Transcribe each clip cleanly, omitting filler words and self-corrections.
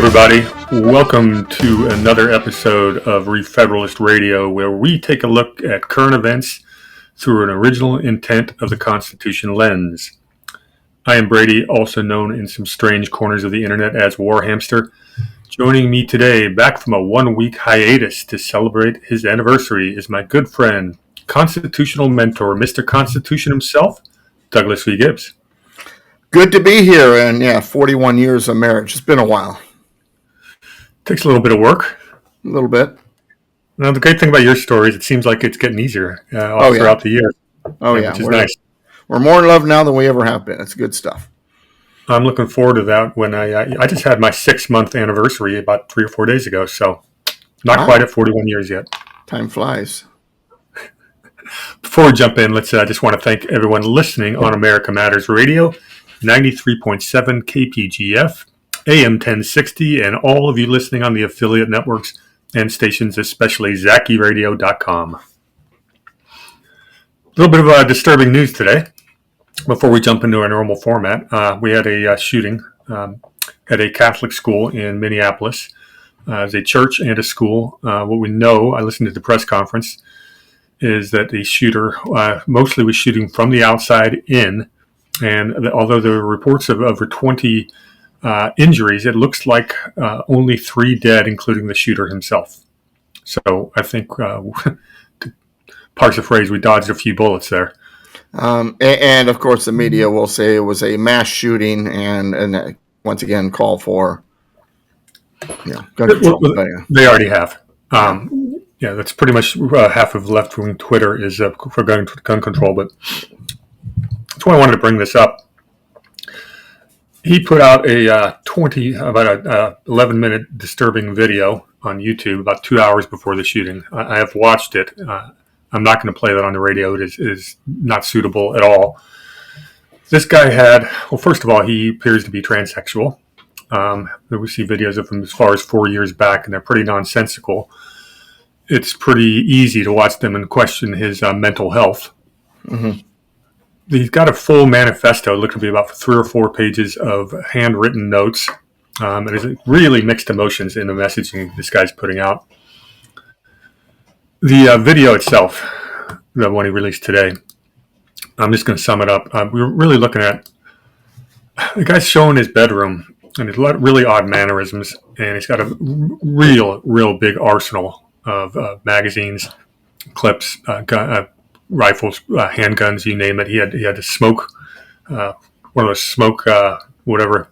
everybody. Welcome to another episode of Re-Federalist Radio, where we take a look at current events through an original intent of the Constitution lens. I am Brady, also known in some strange corners of the internet as Warhamster. Joining me today, back from a one-week hiatus to celebrate his anniversary, is my good friend, constitutional mentor, Mr. Constitution himself, Douglas V. Gibbs. Good to be here, and 41 years of marriage. It's been a while. Takes a little bit of work. A little bit. Now, the great thing about your story is it seems like it's getting easier throughout the year. Which is nice. We're more in love now than we ever have been. It's good stuff. I'm looking forward to that. When I just had my 6-month anniversary about 3 or 4 days ago, so not quite at 41 years yet. Time flies. Before we jump in, I just want to thank everyone listening on America Matters Radio, 93.7 KPGF, AM 1060, and all of you listening on the affiliate networks and stations, especially ZakiRadio.com. A little bit of disturbing news today. Before we jump into our normal format, we had a shooting at a Catholic school in Minneapolis. It's a church and a school. What we know, I listened to the press conference, is that the shooter mostly was shooting from the outside in. And although there were reports of over 20 injuries, it looks like only 3 dead, including the shooter himself. So I think, to parse the phrase, we dodged a few bullets there. And of course, the media will say it was a mass shooting and once again call for gun control. They already have. That's pretty much half of left-wing Twitter is for gun control, but that's why I wanted to bring this up. He put out about a 11-minute disturbing video on YouTube about 2 hours before the shooting. I have watched it. I'm not going to play that on the radio. It is not suitable at all. This guy first of all, he appears to be transsexual. We see videos of him as far as 4 years back, and they're pretty nonsensical. It's pretty easy to watch them and question his mental health. Mm-hmm. He's got a full manifesto. It looks to be about 3 or 4 pages of handwritten notes. There's really mixed emotions in the messaging this guy's putting out. The video itself, the one he released today, I'm just going to sum it up. We were really looking at the guy's showing his bedroom, and he's got really odd mannerisms, and he's got a real big arsenal of magazines, clips, rifles, handguns, you name it. He had a smoke, one of those smoke, whatever.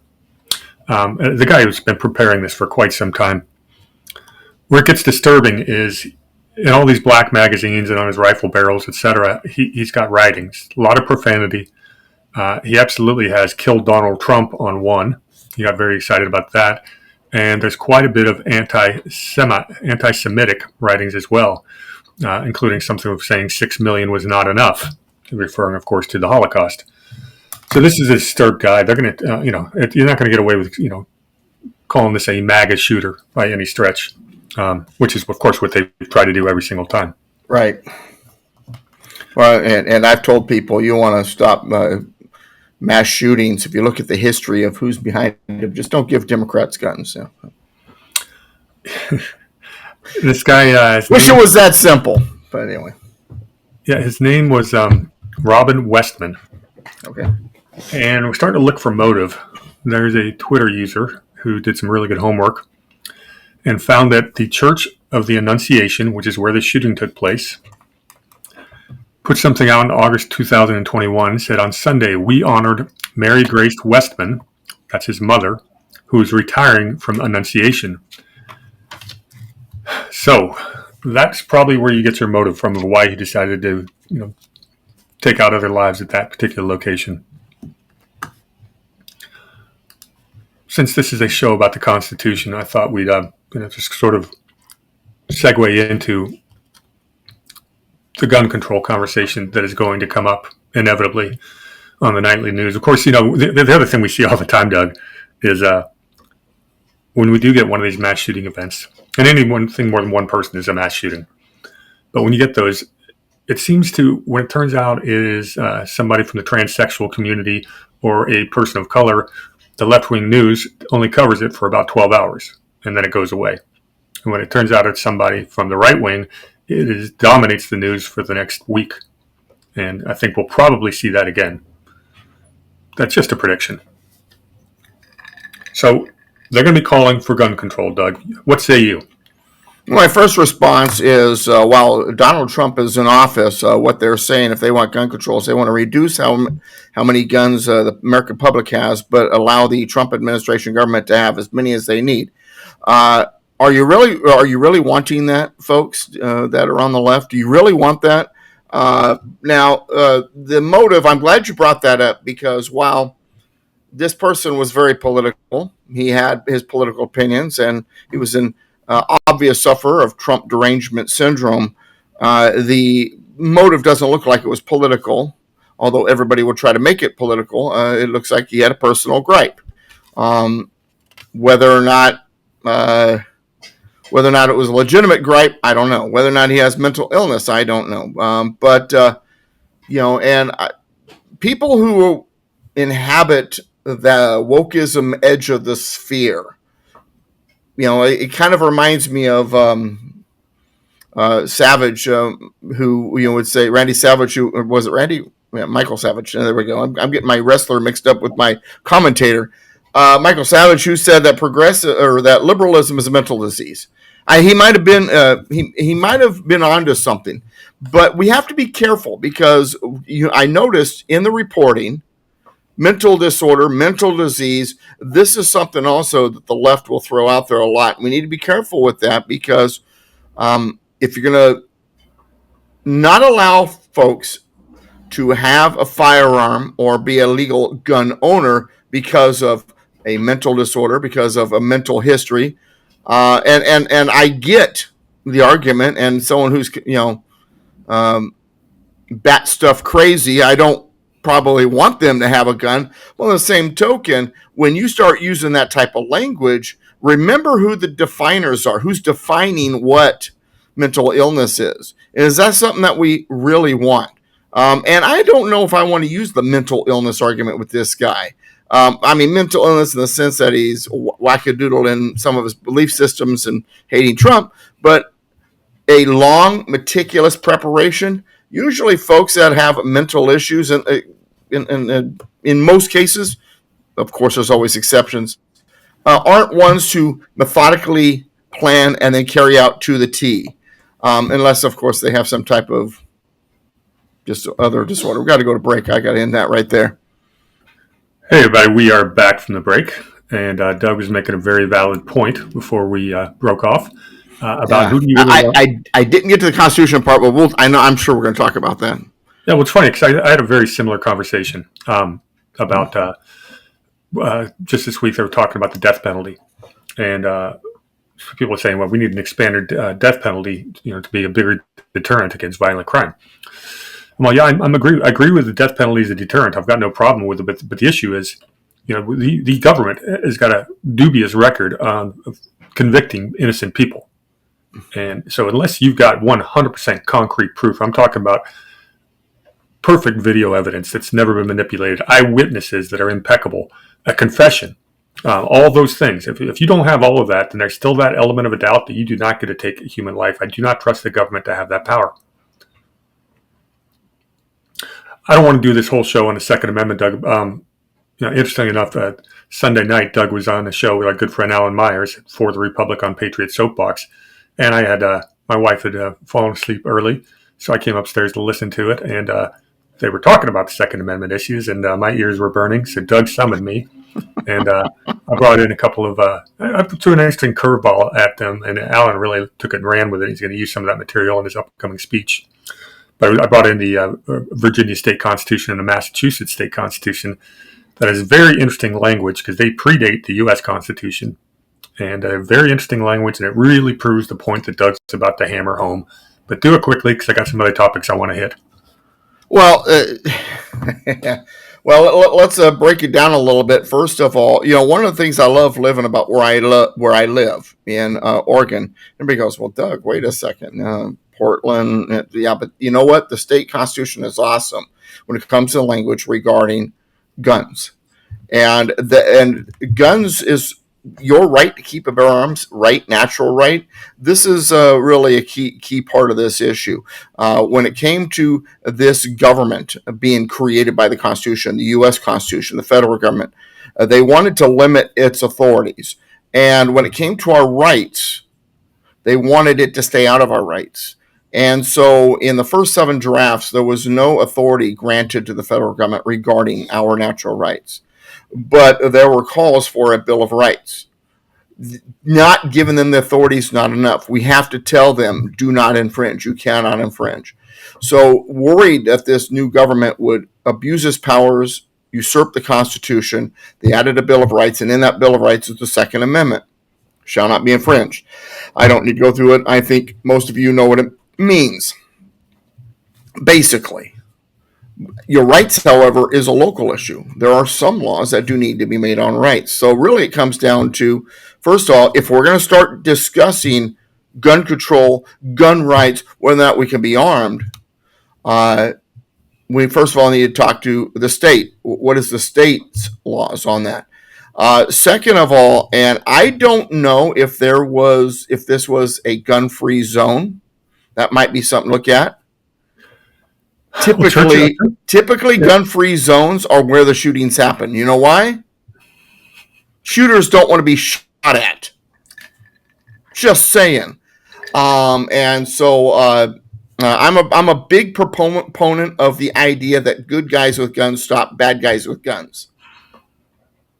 The guy who's been preparing this for quite some time. Where it gets disturbing is in all these black magazines and on his rifle barrels, etc. He's got writings, a lot of profanity. He absolutely has killed Donald Trump on one. He got very excited about that. And there's quite a bit of anti-Semitic writings as well, including something of saying 6 million was not enough, referring, of course, to the Holocaust. So this is a disturbed guy. They're going to, you're not going to get away with, calling this a MAGA shooter by any stretch, which is, of course, what they try to do every single time. Right. Well, and I've told people you want to stop mass shootings. If you look at the history of who's behind them, just don't give Democrats guns. So. This guy... Wish it was that simple, but anyway. Yeah, his name was Robin Westman. Okay. And we're starting to look for motive. There's a Twitter user who did some really good homework and found that the Church of the Annunciation, which is where the shooting took place, put something out in August 2021, said, on Sunday, we honored Mary Grace Westman, that's his mother, who is retiring from Annunciation. So that's probably where you get your motive from of why he decided to, take out other lives at that particular location. Since this is a show about the Constitution, I thought we'd just sort of segue into the gun control conversation that is going to come up inevitably on the nightly news. Of course, the other thing we see all the time, Doug, is when we do get one of these mass shooting events, and any one thing more than one person is a mass shooting. But when you get those, it seems to, when it turns out it is somebody from the transsexual community or a person of color, the left-wing news only covers it for about 12 hours, and then it goes away. And when it turns out it's somebody from the right wing, dominates the news for the next week. And I think we'll probably see that again. That's just a prediction. So they're going to be calling for gun control, Doug. What say you? My first response is, while Donald Trump is in office, what they're saying, if they want gun control, is they want to reduce how many guns the American public has, but allow the Trump administration government to have as many as they need. Are you really wanting that, folks that are on the left? Do you really want that? Now, the motive, I'm glad you brought that up, because while this person was very political, he had his political opinions, and he was an obvious sufferer of Trump derangement syndrome. The motive doesn't look like it was political, although everybody will try to make it political. It looks like he had a personal gripe. Whether or not it was a legitimate gripe, I don't know. Whether or not he has mental illness, I don't know. People who inhabit the wokeism edge of the sphere, it kind of reminds me of Savage, who would say Randy Savage. Who was it? Randy? Yeah, Michael Savage. There we go. I'm getting my wrestler mixed up with my commentator. Michael Savage, who said that that liberalism is a mental disease. He might have been he might have been onto something, but we have to be careful, because I noticed in the reporting, mental disorder, mental disease. This is something also that the left will throw out there a lot. We need to be careful with that, because if you're going to not allow folks to have a firearm or be a legal gun owner because of a mental disorder, because of a mental history, and I get the argument, and someone who's bat stuff crazy, I don't probably want them to have a gun. Well, on the same token, when you start using that type of language, remember who the definers are, who's defining what mental illness is. And is that something that we really want? And I don't know if I want to use the mental illness argument with this guy. Mental illness in the sense that he's wackadoodle in some of his belief systems and hating Trump, but a long, meticulous preparation. Usually folks that have mental issues, and in most cases, of course there's always exceptions, aren't ones who methodically plan and then carry out to the T, unless, of course, they have some type of just other disorder. We've got to go to break. I got to end that right there. Hey, everybody, we are back from the break, and Doug was making a very valid point before we broke off. About who do you really want? I didn't get to the Constitution part, but I'm sure we're going to talk about that. Yeah, well, it's funny, because I had a very similar conversation about just this week. They were talking about the death penalty, and people were saying, well, we need an expanded death penalty, to be a bigger deterrent against violent crime. Well, yeah, I agree with the death penalty as a deterrent. I've got no problem with it, but the issue is, the government has got a dubious record of convicting innocent people. And so unless you've got 100% concrete proof, I'm talking about perfect video evidence that's never been manipulated, eyewitnesses that are impeccable, a confession, all those things. If you don't have all of that, then there's still that element of a doubt that you do not get to take a human life. I do not trust the government to have that power. I don't want to do this whole show on the Second Amendment, Doug. Interestingly enough, Sunday night, Doug was on a show with our good friend Alan Myers for the Republic on Patriot Soapbox. And I had my wife had fallen asleep early, so I came upstairs to listen to it. And they were talking about the Second Amendment issues, and my ears were burning. So Doug summoned me, and I brought in a couple of I threw an interesting curveball at them, and Alan really took it and ran with it. He's going to use some of that material in his upcoming speech. But I brought in the Virginia State Constitution and the Massachusetts State Constitution. That is very interesting language, because they predate the U.S. Constitution. And a very interesting language, and it really proves the point that Doug's about to hammer home. But do it quickly, because I got some other topics I want to hit. Well, let's break it down a little bit. First of all, one of the things I love living about where I live in Oregon. Everybody goes, well, Doug, wait a second, Portland, yeah, but you know what? The state constitution is awesome when it comes to language regarding guns. And guns is your right to keep and bear arms, right, natural right. This is really a key part of this issue. When it came to this government being created by the Constitution, the U.S. Constitution, the federal government, they wanted to limit its authorities. And when it came to our rights, they wanted it to stay out of our rights. And so in the first 7 drafts, there was no authority granted to the federal government regarding our natural rights. But there were calls for a Bill of Rights. Not giving them the authority is not enough. We have to tell them, do not infringe. You cannot infringe. So worried that this new government would abuse its powers, usurp the Constitution, they added a Bill of Rights, and in that Bill of Rights is the Second Amendment. Shall not be infringed. I don't need to go through it. I think most of you know what it means. Basically. Your rights, however, is a local issue. There are some laws that do need to be made on rights. So really it comes down to, first of all, if we're going to start discussing gun control, gun rights, whether or not we can be armed, we first of all need to talk to the state. What is the state's laws on that? Second of all, and I don't know if this was a gun-free zone. That might be something to look at. Typically, gun-free zones are where the shootings happen. You know why? Shooters don't want to be shot at. Just saying. And so I'm a big proponent of the idea that good guys with guns stop bad guys with guns.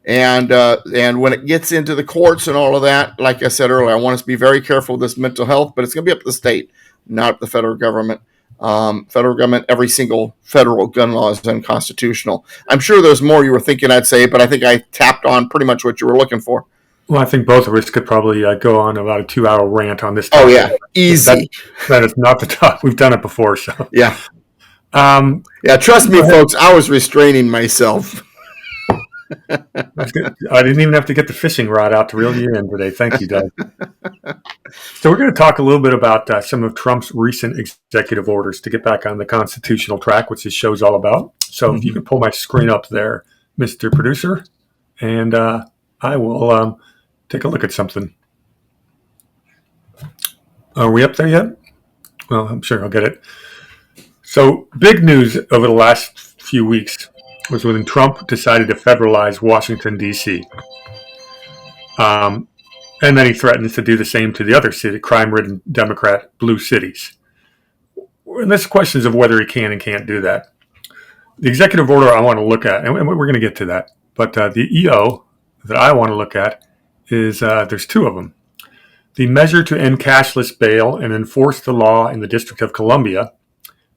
And when it gets into the courts and all of that, like I said earlier, I want us to be very careful with this mental health, but it's going to be up to the state, not up to the federal government. Federal government, every single federal gun law is unconstitutional. I'm sure there's more you were thinking I'd say, but I think I tapped on pretty much what you were looking for. Well, I think both of us could probably go on about a 2-hour rant on this topic. Oh, yeah. Easy. That is not the top. We've done it before, so. Yeah. Trust me, folks, I was restraining myself. I didn't even have to get the fishing rod out to reel you in today. Thank you, Doug. So we're going to talk a little bit about some of Trump's recent executive orders to get back on the constitutional track, which this show's all about. So if you can pull my screen up there, Mr. Producer, and I will take a look at something. Are we up there yet? Well, I'm sure I'll get it. So big news over the last few weeks was when Trump decided to federalize Washington, D.C. And then he threatens to do the same to the other crime-ridden Democrat blue cities. And there's questions of whether he can and can't do that. The executive order I want to look at, and we're going to get to that, but the EO that I want to look at is, there's 2 of them. The measure to end cashless bail and enforce the law in the District of Columbia,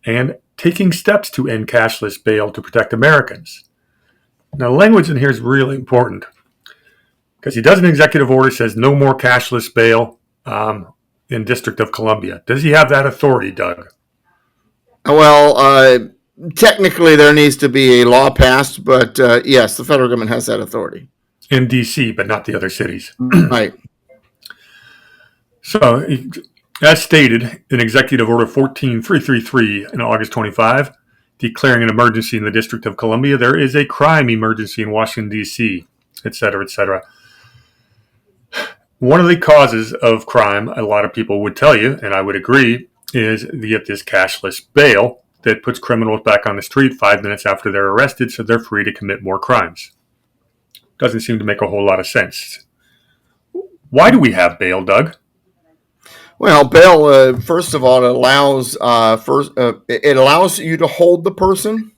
and taking steps to end cashless bail to protect Americans. Now, the language in here is really important because he does an executive order that says no more cashless bail in District of Columbia. Does he have that authority, Doug? Well, technically there needs to be a law passed, but yes, the federal government has that authority. In D.C., but not the other cities. Right. So, as stated in Executive Order 14333 in August 25, declaring an emergency in the District of Columbia, there is a crime emergency in Washington, D.C., et cetera, et cetera. One of the causes of crime, a lot of people would tell you, and I would agree, is to get this cashless bail that puts criminals back on the street 5 minutes after they're arrested so they're free to commit more crimes. Doesn't seem to make a whole lot of sense. Why do we have bail, Doug? Well, bail, first of all, it allows you to hold the person,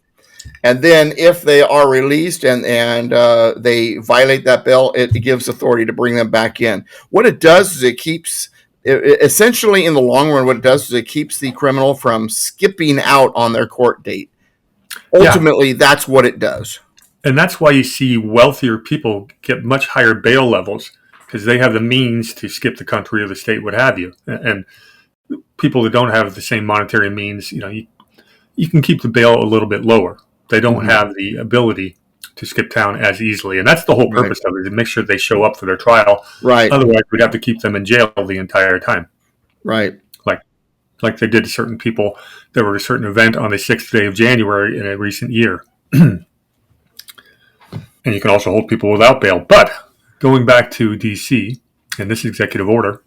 and then if they are released and they violate that bail, it gives authority to bring them back in. What it does is it keeps, essentially in the long run, what it does is it keeps the criminal from skipping out on their court date. Ultimately, that's what it does. And that's why you see wealthier people get much higher bail levels, because they have the means to skip the country or the state, what have you. And people that don't have the same monetary means, you can keep the bail a little bit lower. They don't have the ability to skip town as easily. And that's the whole purpose of it, to make sure they show up for their trial. Right. Otherwise, we'd have to keep them in jail the entire time. Right. Like they did to certain people that were at a certain event on the 6th day of January in a recent year. and you can also hold people without bail. But going back to D.C. and this executive order,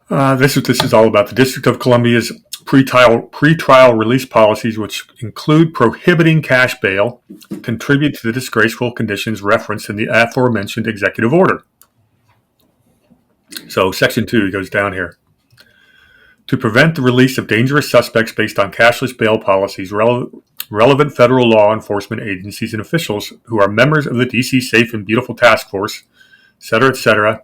this is all about. The District of Columbia's pretrial release policies, which include prohibiting cash bail, contribute to the disgraceful conditions referenced in the aforementioned executive order. So Section 2 goes down here. To prevent the release of dangerous suspects based on cashless bail policies, relevant federal law enforcement agencies and officials who are members of the D.C. Safe and Beautiful Task Force, etc.,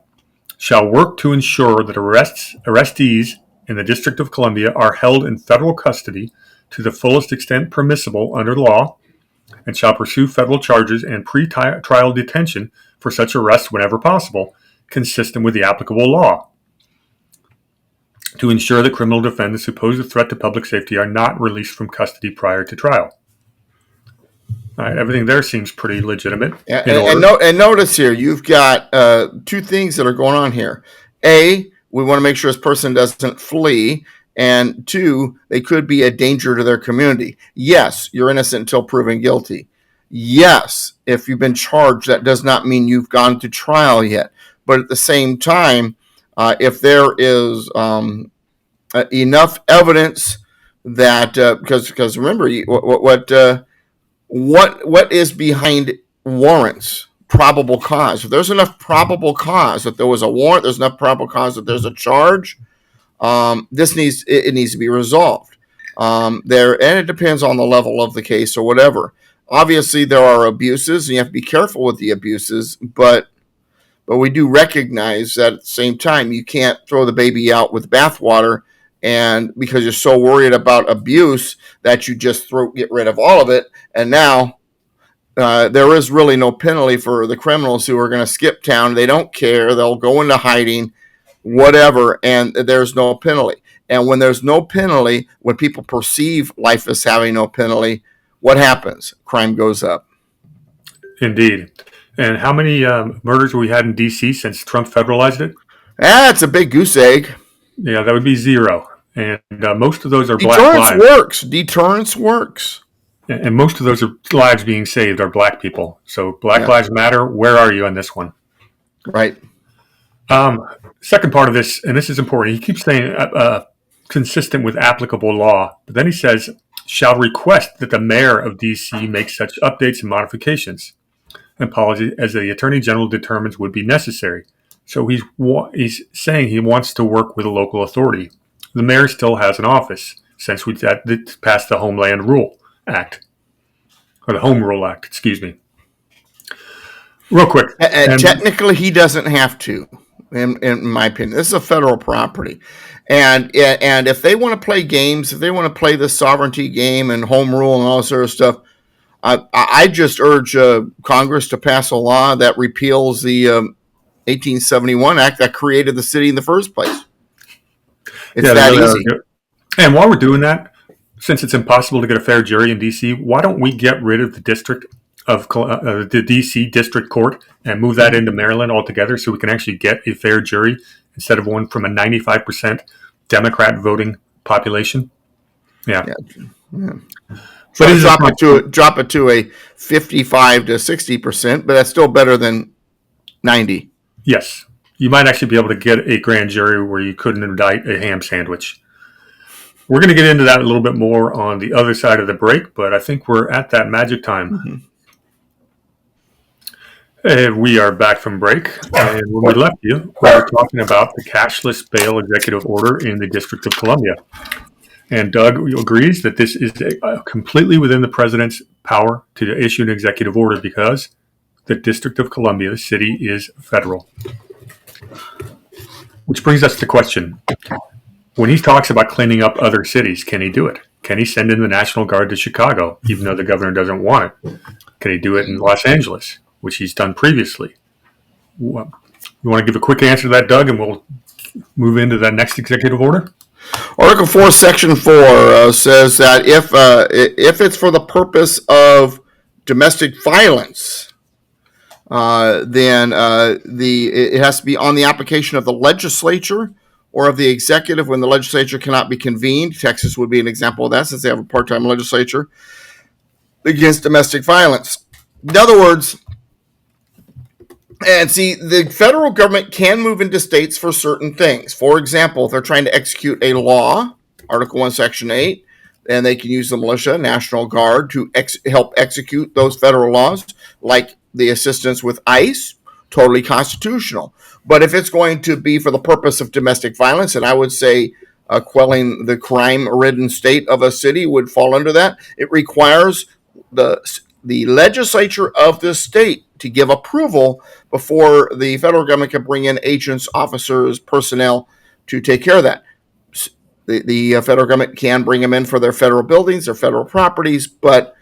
shall work to ensure that arrestees in the District of Columbia are held in federal custody to the fullest extent permissible under law, and shall pursue federal charges and pre-trial detention for such arrests whenever possible, consistent with the applicable law, to ensure that criminal defendants who pose a threat to public safety are not released from custody prior to trial. All right, everything there seems pretty legitimate. And notice here, you've got two things that are going on here. A, we want to make sure this person doesn't flee. And two, they could be a danger to their community. Yes, you're innocent until proven guilty. Yes, if you've been charged, that does not mean you've gone to trial yet. But at the same time, if there is enough evidence that, because remember, what is behind warrants? Probable cause. If there's enough probable cause that there was a warrant, there's enough probable cause that there's a charge. It needs to be resolved. And it depends on the level of the case or whatever. Obviously, there are abuses, and you have to be careful with the abuses, but we do recognize that at the same time, you can't throw the baby out with bathwater, and because you're so worried about abuse that you just get rid of all of it, and now there is really no penalty for the criminals who are going to skip town. They don't care. They'll go into hiding, whatever, and there's no penalty. And when there's no penalty, when people perceive life as having no penalty, what happens? Crime goes up. Indeed. And how many murders have we had in D.C. since Trump federalized it? It's a big goose egg. Yeah, that would be 0. And most of those are black lives. Deterrence works. And most of those are lives being saved are black people. So Black Lives Matter, where are you on this one? Right. Second part of this, and this is important, he keeps saying consistent with applicable law, but then he says, shall request that the mayor of D.C. make such updates and modifications and policy as the Attorney General determines would be necessary. So he's saying he wants to work with a local authority. The mayor still has an office since we passed the Homeland Rule Act, or the Home Rule Act, excuse me. Real quick. And technically, he doesn't have to, in my opinion. This is a federal property. And if they want to play games, if they want to play the sovereignty game and home rule and all this sort of stuff, I just urge Congress to pass a law that repeals the 1871 Act that created the city in the first place. It's that easy. And while we're doing that, since it's impossible to get a fair jury in D.C., why don't we get rid of the district of the D.C. District Court and move that into Maryland altogether so we can actually get a fair jury instead of one from a 95% Democrat voting population? Yeah. So drop it to a 55 to 60%, but that's still better than 90. Yes. You might actually be able to get a grand jury where you couldn't indict a ham sandwich. We're going to get into that a little bit more on the other side of the break, but I think we're at that magic time. And we are back from break. And when we left you, we were talking about the cashless bail executive order in the District of Columbia. And Doug agrees that this is completely within the president's power to issue an executive order because the District of Columbia, the city, is federal. Which brings us to the question. When he talks about cleaning up other cities, can he do it? Can he send in the National Guard to Chicago, even though the governor doesn't want it? Can he do it in Los Angeles, which he's done previously? You want to give a quick answer to that, Doug, and we'll move into that next executive order? Article 4, Section 4 says that if it's for the purpose of domestic violence, then it has to be on the application of the legislature or of the executive when the legislature cannot be convened. Texas would be an example of that since they have a part-time legislature against domestic violence. In other words, and see, the federal government can move into states for certain things. For example, if they're trying to execute a law, Article 1, Section 8, and they can use the militia, National Guard to help execute those federal laws, like the assistance with ICE, totally constitutional. But if it's going to be for the purpose of domestic violence, and I would say quelling the crime-ridden state of a city would fall under that, it requires the legislature of the state to give approval before the federal government can bring in agents, officers, personnel to take care of that. The federal government can bring them in for their federal buildings, their federal properties, but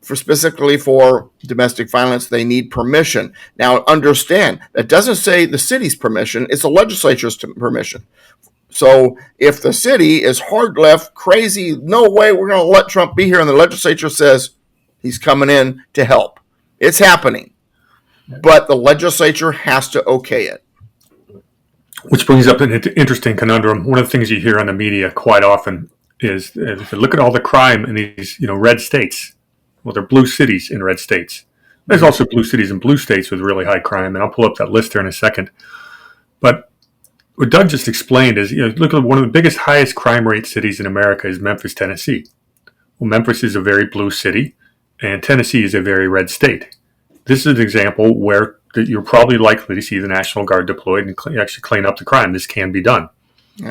specifically for domestic violence, they need permission. Now, understand, that doesn't say the city's permission, it's the legislature's permission. So if the city is hard left, crazy, no way, we're going to let Trump be here, and the legislature says he's coming in to help, it's happening. But the legislature has to okay it. Which brings up an interesting conundrum. One of the things you hear on the media quite often is, if you look at all the crime in these, red states. Well, they're blue cities in red states. There's also blue cities in blue states with really high crime, and I'll pull up that list here in a second. But what Doug just explained is, look at one of the biggest, highest crime rate cities in America is Memphis, Tennessee. Well, Memphis is a very blue city, and Tennessee is a very red state. This is an example where you're probably likely to see the National Guard deployed and actually clean up the crime. This can be done.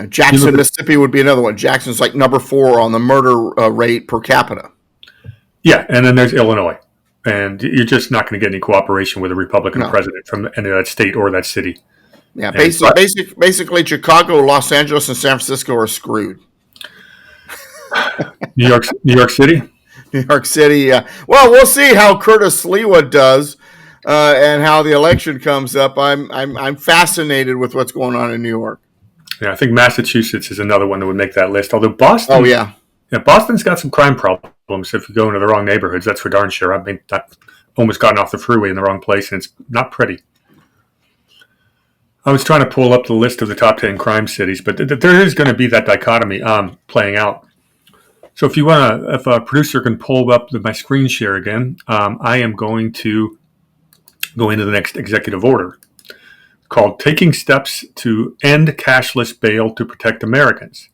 Jackson, Mississippi would be another one. Jackson's like number 4 on the murder rate per capita. Yeah, and then there's Illinois. And you're just not going to get any cooperation with a Republican president from any of that state or that city. Yeah, basically Chicago, Los Angeles, and San Francisco are screwed. New York City? New York City. Well, we'll see how Curtis Lewa does and how the election comes up. I'm fascinated with what's going on in New York. Yeah, I think Massachusetts is another one that would make that list. Although Boston, Boston's got some crime problems. If you go into the wrong neighborhoods, that's for darn sure. I mean, I've almost gotten off the freeway in the wrong place, and it's not pretty. I was trying to pull up the list of the top 10 crime cities, but there is going to be that dichotomy playing out. So if a producer can pull up my screen share again, I am going to go into the next executive order called Taking Steps to End Cashless Bail to Protect Americans.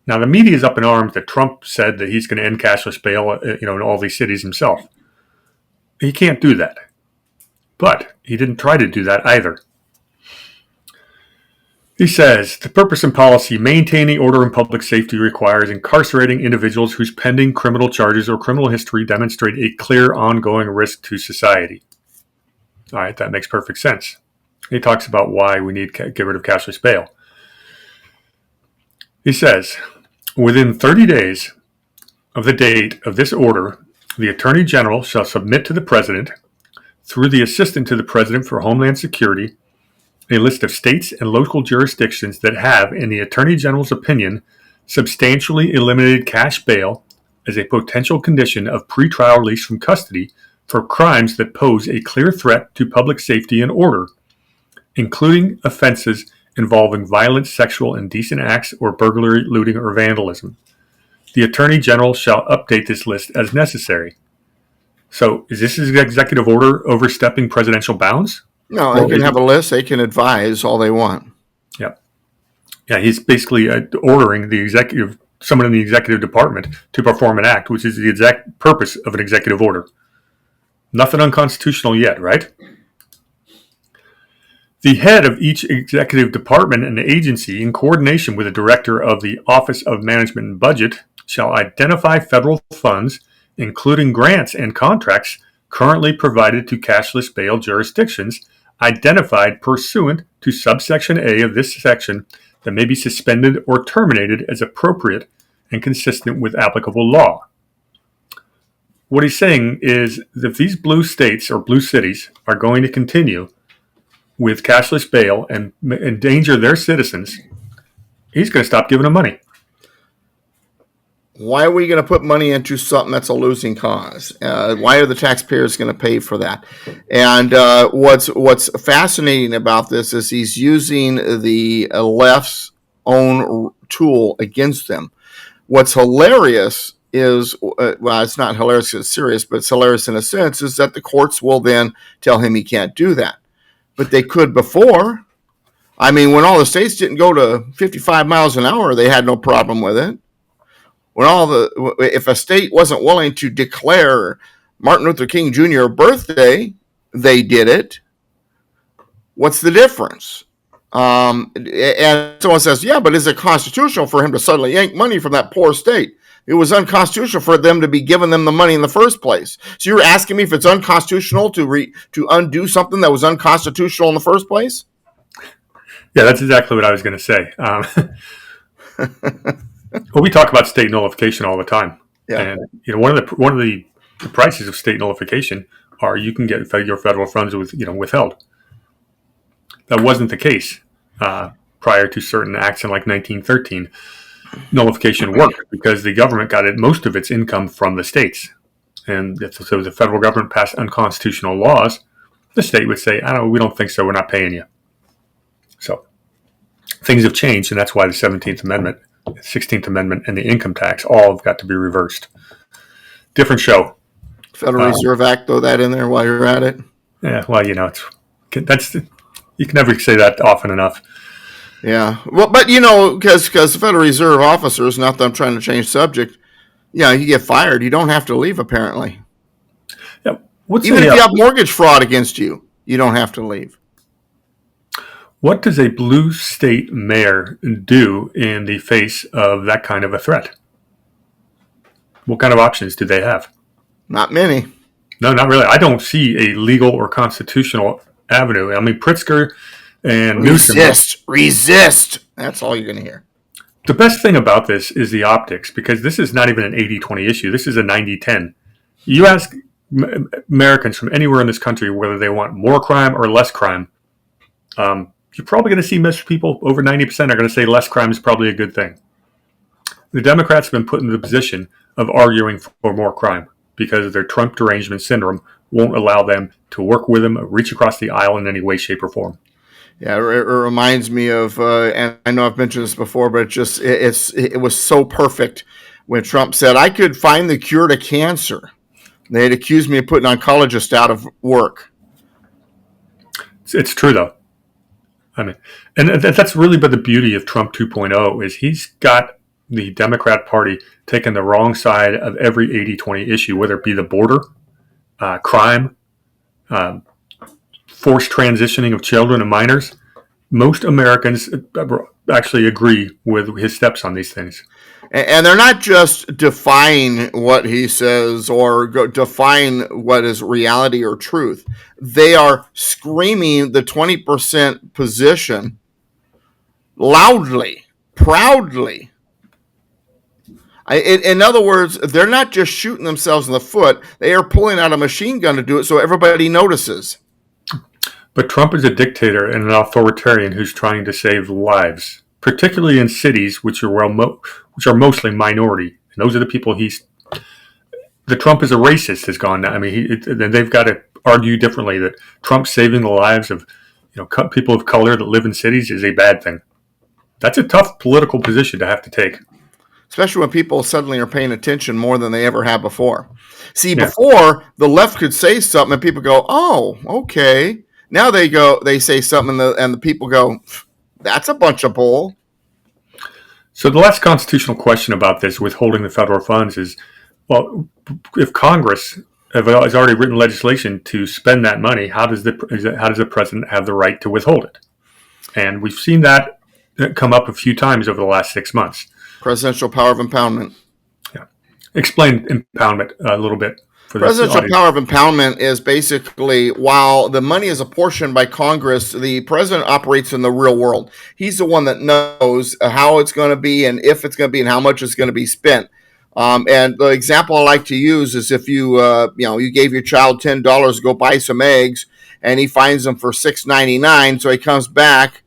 Now, the media is up in arms that Trump said that he's going to end cashless bail, in all these cities himself. He can't do that. But he didn't try to do that either. He says, the purpose and policy maintaining order and public safety requires incarcerating individuals whose pending criminal charges or criminal history demonstrate a clear ongoing risk to society. All right, that makes perfect sense. He talks about why we need to get rid of cashless bail. He says, within 30 days of the date of this order, the Attorney General shall submit to the President, through the Assistant to the President for Homeland Security, a list of states and local jurisdictions that have, in the Attorney General's opinion, substantially eliminated cash bail as a potential condition of pretrial release from custody for crimes that pose a clear threat to public safety and order, including offenses involving violent, sexual, indecent acts or burglary, looting, or vandalism. The Attorney General shall update this list as necessary. So, is this an executive order overstepping presidential bounds? No, they can have a list. They can advise all they want. Yeah. Yeah, he's basically ordering someone in the executive department to perform an act, which is the exact purpose of an executive order. Nothing unconstitutional yet, right? The head of each executive department and agency, in coordination with the director of the Office of Management and Budget, shall identify federal funds, including grants and contracts currently provided to cashless bail jurisdictions, identified pursuant to subsection A of this section, that may be suspended or terminated as appropriate and consistent with applicable law. What he's saying is that if these blue states or blue cities are going to continue with cashless bail and endanger their citizens, he's going to stop giving them money. Why are we going to put money into something that's a losing cause? Why are the taxpayers going to pay for that? And what's fascinating about this is he's using the left's own tool against them. What's hilarious is, well, it's not hilarious, it's serious, but it's hilarious in a sense, is that the courts will then tell him he can't do that. But they could before. I mean, when all the states didn't go to 55 miles an hour, they had no problem with it. If a state wasn't willing to declare Martin Luther King Jr. birthday, they did it. What's the difference? And someone says, yeah, but is it constitutional for him to suddenly yank money from that poor state? It was unconstitutional for them to be giving them the money in the first place. So you're asking me if it's unconstitutional to undo something that was unconstitutional in the first place? Yeah, that's exactly what I was going to say. Well, we talk about state nullification all the time, and one of the prices of state nullification are you can get your federal funds withheld. That wasn't the case prior to certain acts in like 1913. Nullification worked because the government got most of its income from the states. And so the federal government passed unconstitutional laws, the state would say, we don't think so, we're not paying you. So things have changed, and that's why the 17th Amendment, 16th Amendment, and the income tax all have got to be reversed. Different show. Federal Reserve Act, throw that in there while you're at it. Yeah, well, you can never say that often enough. Yeah, well, but because the Federal Reserve officers, not that I'm trying to change subject, you get fired. You don't have to leave, apparently. Yeah, even if you have mortgage fraud against you, you don't have to leave. What does a blue state mayor do in the face of that kind of a threat? What kind of options do they have? Not many. No, not really. I don't see a legal or constitutional avenue. I mean, Pritzker and Newsom. Resist. That's all you're going to hear. The best thing about this is the optics, because this is not even an 80-20 issue. This is a 90-10. You ask Americans from anywhere in this country whether they want more crime or less crime, you're probably going to see most people, over 90%, are going to say less crime is probably a good thing. The Democrats have been put in the position of arguing for more crime because their Trump derangement syndrome won't allow them to work with him, reach across the aisle in any way, shape, or form. Yeah, it reminds me of, and I know I've mentioned this before, but it was so perfect when Trump said, I could find the cure to cancer. They had accused me of putting oncologists out of work. It's true, though. I mean, and that's really but the beauty of Trump 2.0 is he's got the Democrat Party taking the wrong side of every 80-20 issue, whether it be the border, crime, forced transitioning of children and minors. Most Americans actually agree with his steps on these things. And they're not just defying what he says or defying what is reality or truth. They are screaming the 20% position loudly, proudly. In other words, they're not just shooting themselves in the foot. They are pulling out a machine gun to do it so everybody notices. But Trump is a dictator and an authoritarian who's trying to save lives, particularly in cities which are mostly minority. And those are the people the Trump is a racist has gone now. I mean, they've got to argue differently that Trump saving the lives of people of color that live in cities is a bad thing. That's a tough political position to have to take. Especially when people suddenly are paying attention more than they ever have before. See, before the left could say something and people go, oh, okay. Now they say something and the people go, that's a bunch of bull. So the last constitutional question about this withholding the federal funds is, well, if Congress has already written legislation to spend that money, how does the president have the right to withhold it? And we've seen that come up a few times over the last 6 months. Presidential power of impoundment. Yeah. Explain impoundment a little bit. Presidential power of impoundment is basically, while the money is apportioned by Congress, the president operates in the real world. He's the one that knows how it's going to be and if it's going to be and how much it's going to be spent. And the example I like to use is if you gave your child $10 to go buy some eggs and he finds them for $6.99, so he comes back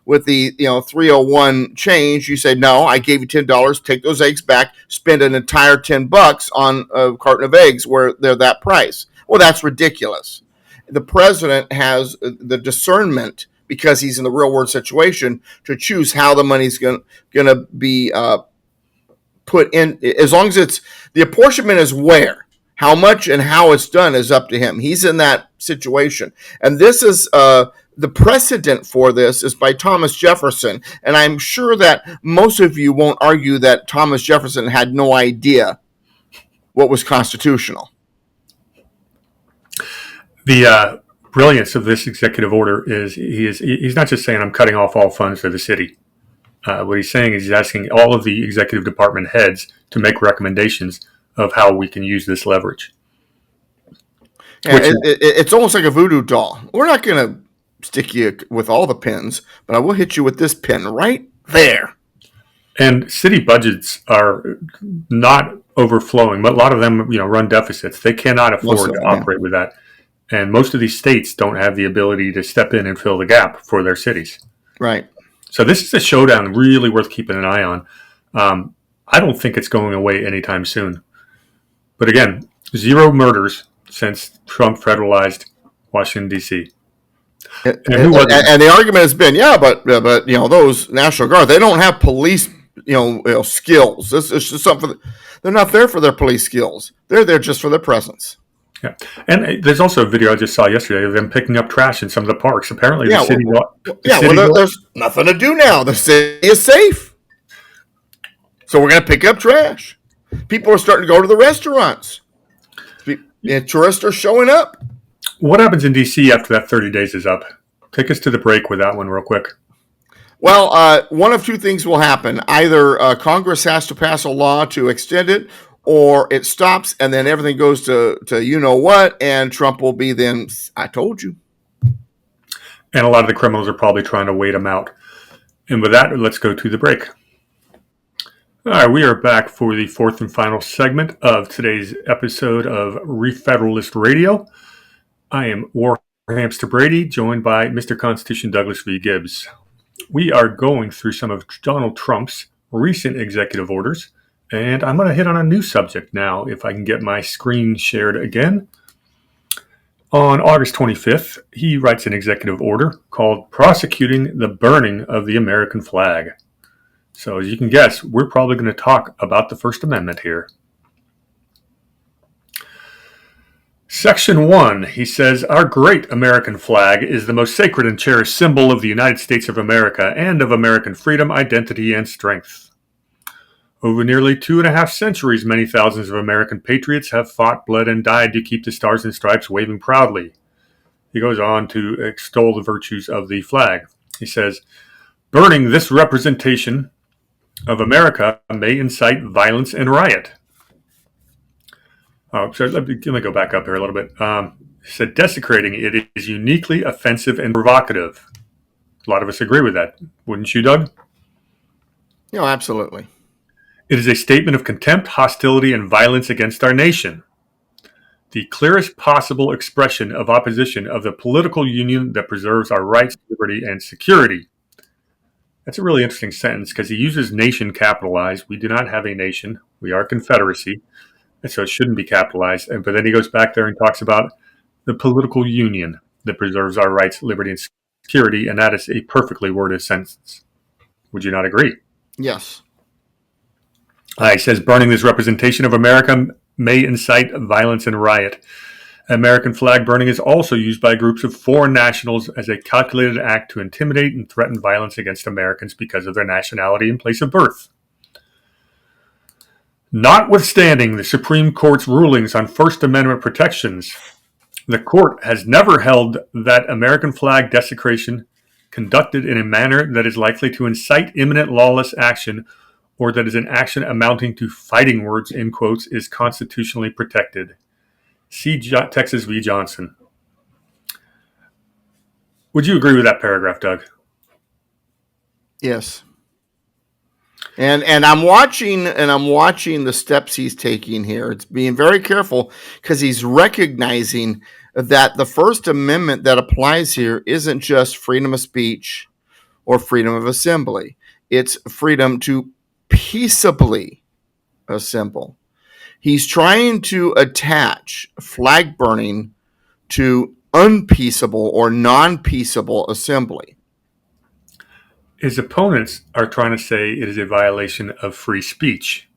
with the 301 change. You say, no, I gave you $10, take those eggs back, spend an entire $10 on a carton of eggs where they're that price. Well, that's ridiculous. The president has the discernment, because he's in the real world situation, to choose how the money's going to be put in, as long as it's the apportionment is where, how much and how it's done is up to him. He's in that situation. And this is the precedent for this is by Thomas Jefferson. And I'm sure that most of you won't argue that Thomas Jefferson had no idea what was constitutional. The brilliance of this executive order is he's not just saying I'm cutting off all funds for the city. What he's saying is he's asking all of the executive department heads to make recommendations of how we can use this leverage. Yeah, it's almost like a voodoo doll. We're not going to stick you with all the pins, but I will hit you with this pin right there. And city budgets are not overflowing, but a lot of them, run deficits. They cannot afford to operate with that. And most of these states don't have the ability to step in and fill the gap for their cities. Right. So this is a showdown really worth keeping an eye on. I don't think it's going away anytime soon. But again, 0 murders since Trump federalized Washington, D.C. And the argument has been, but those National Guard, they don't have police, skills. This is just something. They're not there for their police skills. They're there just for their presence. Yeah, and there's also a video I just saw yesterday of them picking up trash in some of the parks. Apparently, the city. There's nothing to do now. The city is safe, so we're going to pick up trash. People are starting to go to the restaurants. Tourists are showing up. What happens in D.C. after that 30 days is up? Take us to the break with that one real quick. Well, one of two things will happen. Either Congress has to pass a law to extend it, or it stops and then everything goes to you-know-what, and Trump will be then, I told you. And a lot of the criminals are probably trying to wait him out. And with that, let's go to the break. All right, we are back for the fourth and final segment of today's episode of Re-Federalist Radio. I am War Hamster Brady, joined by Mr. Constitution Douglas V. Gibbs. We are going through some of Donald Trump's recent executive orders, and I'm going to hit on a new subject now, if I can get my screen shared again. On August 25th, he writes an executive order called Prosecuting the Burning of the American Flag. So as you can guess, we're probably going to talk about the First Amendment here. Section 1, he says, our great American flag is the most sacred and cherished symbol of the United States of America and of American freedom, identity, and strength. Over nearly 2.5 centuries, many thousands of American patriots have fought, bled, and died to keep the stars and stripes waving proudly. He goes on to extol the virtues of the flag. He says, burning this representation of America may incite violence and riot. So let me go back up here a little bit. He said, desecrating it is uniquely offensive and provocative. A lot of us agree with that. Wouldn't you, Doug? No, absolutely. It is a statement of contempt, hostility, and violence against our nation. The clearest possible expression of opposition of the political union that preserves our rights, liberty, and security. That's a really interesting sentence because he uses nation capitalized. We do not have a nation. We are a confederacy. And so it shouldn't be capitalized. But then he goes back there and talks about the political union that preserves our rights, liberty, and security. And that is a perfectly worded sentence. Would you not agree? Yes. He says, burning this representation of America may incite violence and riot. American flag burning is also used by groups of foreign nationals as a calculated act to intimidate and threaten violence against Americans because of their nationality and place of birth. Notwithstanding the Supreme Court's rulings on First Amendment protections, the court has never held that American flag desecration conducted in a manner that is likely to incite imminent lawless action or that is an action amounting to fighting words, in quotes, is constitutionally protected. See Texas v. Johnson. Would you agree with that paragraph, Doug? Yes. And I'm watching the steps he's taking here. It's being very careful because he's recognizing that the First Amendment that applies here isn't just freedom of speech or freedom of assembly. It's freedom to peaceably assemble. He's trying to attach flag burning to unpeaceable or non-peaceable assembly. His opponents are trying to say it is a violation of free speech.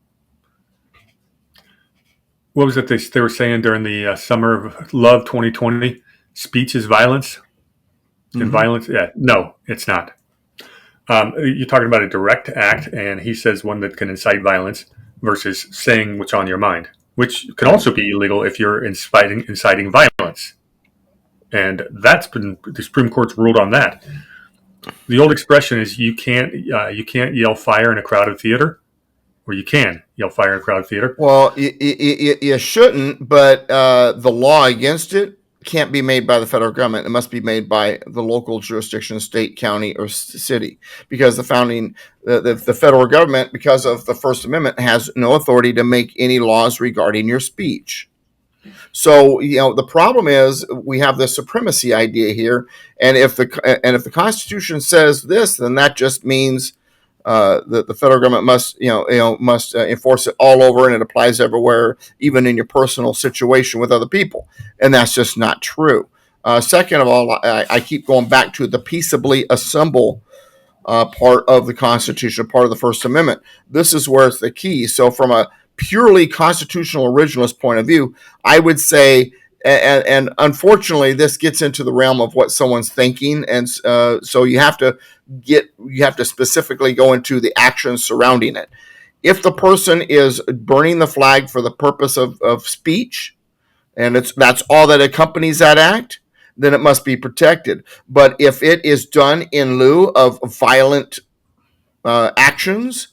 what was it they were saying during the Summer of Love 2020? Speech is violence, and violence. Yeah, no, it's not. You're talking about a direct act, and he says one that can incite violence versus saying what's on your mind, which can also be illegal if you're inciting violence. And that's been the Supreme Court's ruled on that. The old expression is you can't yell fire in a crowded theater, or you can yell fire in a crowded theater. Well, you shouldn't, but the law against it can't be made by the federal government. It must be made by the local jurisdiction, state, county, or city, because the federal government, because of the First Amendment, has no authority to make any laws regarding your speech. So, the problem is we have the supremacy idea here, and if the Constitution says this, then that just means that the federal government must enforce it all over, and it applies everywhere, even in your personal situation with other people, and that's just not true. Second of all, I keep going back to the peaceably assemble part of the Constitution, part of the First Amendment. This is where it's the key. So from a purely constitutional originalist point of view, I would say, and unfortunately, this gets into the realm of what someone's thinking, and so you have to specifically go into the actions surrounding it. If the person is burning the flag for the purpose of speech, and that's all that accompanies that act, then it must be protected. But if it is done in lieu of violent actions,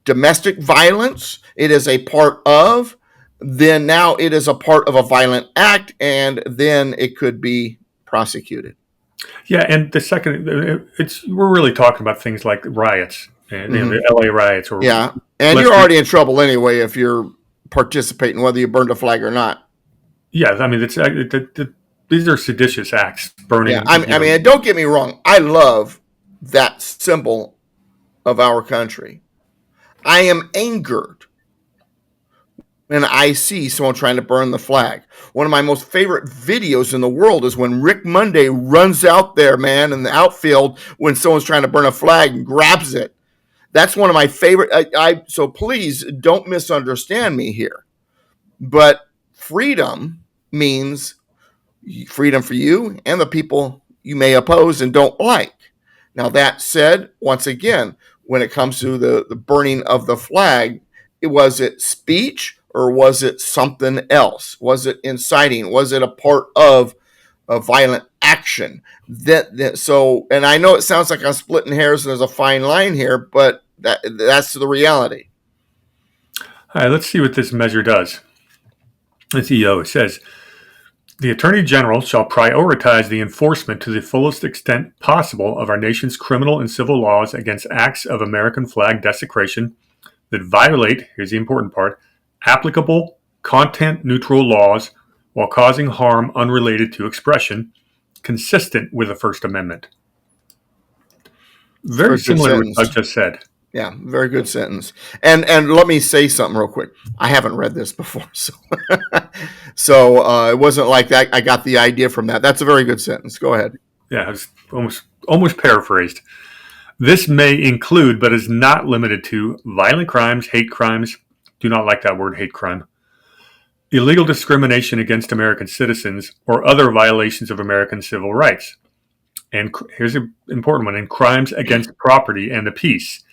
domestic violence, it is a part of, then now it is a part of a violent act, and then it could be prosecuted. Yeah, and the second, we're really talking about things like riots, and the LA riots. Or yeah, and you're already in trouble anyway if you're participating, whether you burned a flag or not. Yeah, I mean, these are seditious acts, burning. Yeah, I mean, don't get me wrong. I love that symbol of our country. I am angered when I see someone trying to burn the flag. One of my most favorite videos in the world is when Rick Monday runs out there, man, in the outfield when someone's trying to burn a flag and grabs it. That's one of my favorite. So please don't misunderstand me here. But freedom means freedom for you and the people you may oppose and don't like. Now, that said, once again, when it comes to the burning of the flag, was it speech or was it something else? Was it inciting? Was it a part of a violent action? So, and I know it sounds like I'm splitting hairs and there's a fine line here, but that's the reality. All right, let's see what this measure does. The CEO says, the Attorney General shall prioritize the enforcement to the fullest extent possible of our nation's criminal and civil laws against acts of American flag desecration that violate, here's the important part, applicable content-neutral laws while causing harm unrelated to expression, consistent with the First Amendment. Very similar to what I just said. Yeah, very good sentence. And let me say something real quick. I haven't read this before, so it wasn't like that. I got the idea from that. That's a very good sentence. Go ahead. Yeah, it was almost paraphrased. This may include, but is not limited to, violent crimes, hate crimes. Do not like that word, hate crime. Illegal discrimination against American citizens or other violations of American civil rights. And here's an important one, and crimes against property and the peace.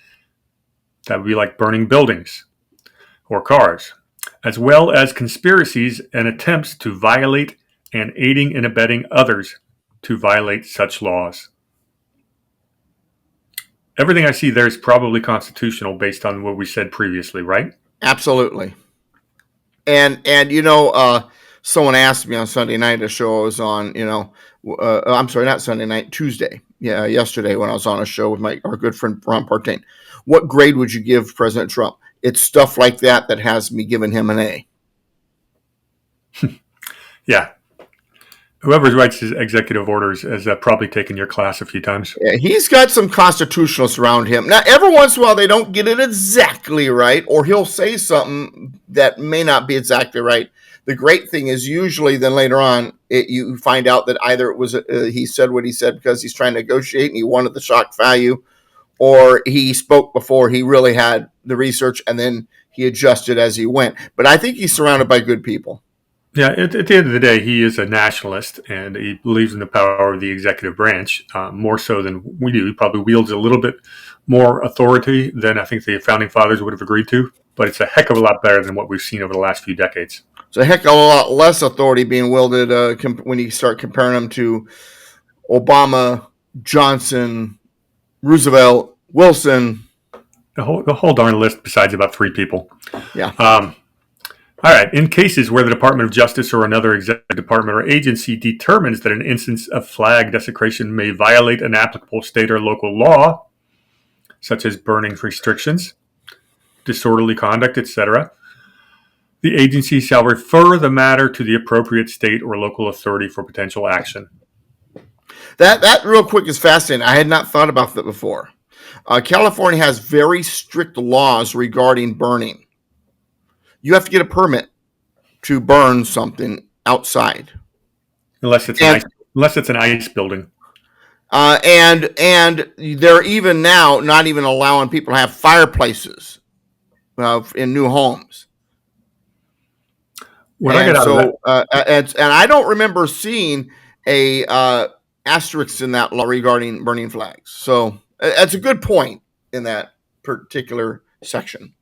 That would be like burning buildings or cars, as well as conspiracies and attempts to violate and aiding and abetting others to violate such laws. Everything I see there is probably constitutional based on what we said previously, right? Absolutely. And someone asked me on Sunday night, a show I was on, I'm sorry, not Sunday night, Tuesday. Yeah, yesterday when I was on a show with our good friend Ron Partain. What grade would you give President Trump? It's stuff like that has me giving him an A. Yeah. Whoever writes his executive orders has probably taken your class a few times. Yeah, he's got some constitutionalists around him. Now, every once in a while, they don't get it exactly right, or he'll say something that may not be exactly right. The great thing is usually then later on, you find out that either it was he said what he said because he's trying to negotiate and he wanted the shock value, or he spoke before he really had the research, and then he adjusted as he went. But I think he's surrounded by good people. Yeah, at the end of the day, he is a nationalist, and he believes in the power of the executive branch more so than we do. He probably wields a little bit more authority than I think the founding fathers would have agreed to, but it's a heck of a lot better than what we've seen over the last few decades. It's a heck of a lot less authority being wielded when you start comparing them to Obama, Johnson, Roosevelt, Wilson. The whole darn list besides about 3 people. Yeah. All right. In cases where the Department of Justice or another executive department or agency determines that an instance of flag desecration may violate an applicable state or local law, such as burning restrictions, disorderly conduct, etc., the agency shall refer the matter to the appropriate state or local authority for potential action. That real quick is fascinating. I had not thought about that before. California has very strict laws regarding burning. You have to get a permit to burn something outside, unless it's an ice building. And they're even now not even allowing people to have fireplaces in new homes. When I get out of that, and I don't remember seeing a asterisk in that law regarding burning flags. So that's a good point in that particular section.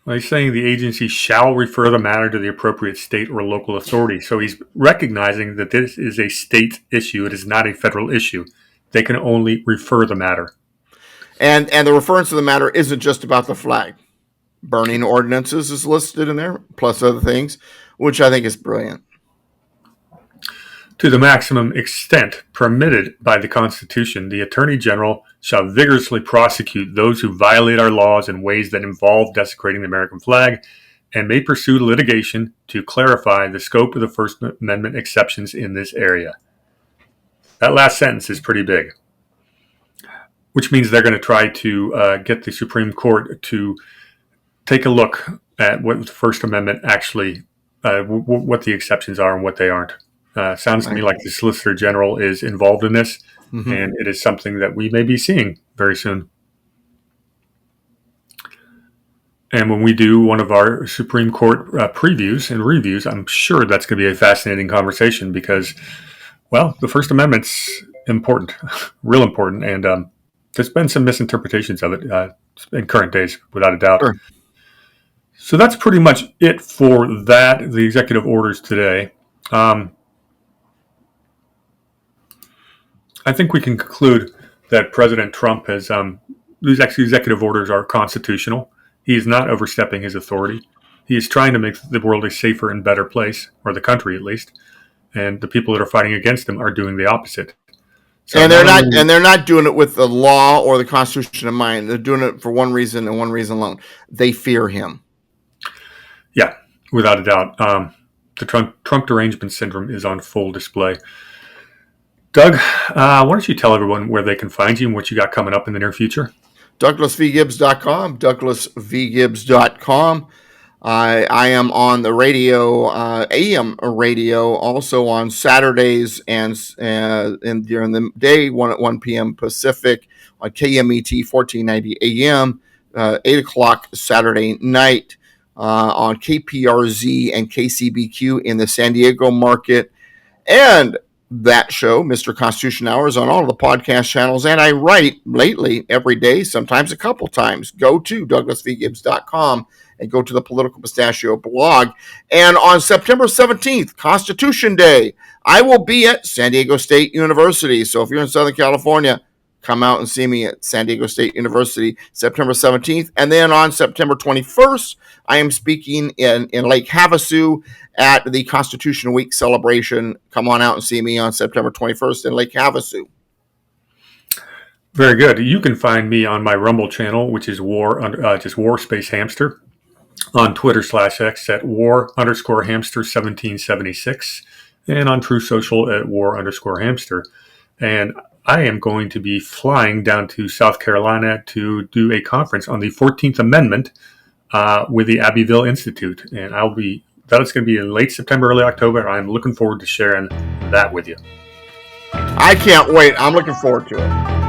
Well, he's saying the agency shall refer the matter to the appropriate state or local authority. So he's recognizing that this is a state issue. It is not a federal issue. They can only refer the matter. And the reference to the matter isn't just about the flag. Burning ordinances is listed in there, plus other things, which I think is brilliant. To the maximum extent permitted by the Constitution, the Attorney General shall vigorously prosecute those who violate our laws in ways that involve desecrating the American flag, and may pursue litigation to clarify the scope of the First Amendment exceptions in this area. That last sentence is pretty big, which means they're going to try to get the Supreme Court to take a look at what the First Amendment actually, what the exceptions are and what they aren't. Sounds to me like the Solicitor General is involved in this, and it is something that we may be seeing very soon. And when we do one of our Supreme Court previews and reviews, I'm sure that's going to be a fascinating conversation because, well, the First Amendment's important, real important, and there's been some misinterpretations of it in current days, without a doubt. Sure. So that's pretty much it for that, the executive orders today. I think we can conclude that President Trump has, these executive orders are constitutional. He is not overstepping his authority. He is trying to make the world a safer and better place, or the country at least. And the people that are fighting against him are doing the opposite. So and they're not doing it with the law or the Constitution in mind. They're doing it for one reason and one reason alone. They fear him. Yeah, without a doubt. The Trump derangement syndrome is on full display. Doug, why don't you tell everyone where they can find you and what you got coming up in the near future? DouglasVGibbs.com, DouglasVGibbs.com. I am on the radio, AM radio, also on Saturdays and during the day, 1 p.m. Pacific on KMET 1490 AM, 8 o'clock Saturday night on KPRZ and KCBQ in the San Diego market. And that show, Mr. Constitution Hours, on all of the podcast channels. And I write lately every day, sometimes a couple times. Go to DouglasVGibbs.com and go to the Political Pistachio blog. And on September 17th, Constitution Day, I will be at San Diego State University. So if you're in Southern California, come out and see me at San Diego State University, September 17th. And then on September 21st, I am speaking in Lake Havasu at the Constitution Week celebration. Come on out and see me on September 21st in Lake Havasu. Very good. You can find me on my Rumble channel, which is just War Space Hamster, on Twitter /X at War_Hamster1776, and on True Social at War_Hamster. And I am going to be flying down to South Carolina to do a conference on the 14th Amendment with the Abbeville Institute. And that's going to be in late September, early October. I'm looking forward to sharing that with you. I can't wait. I'm looking forward to it.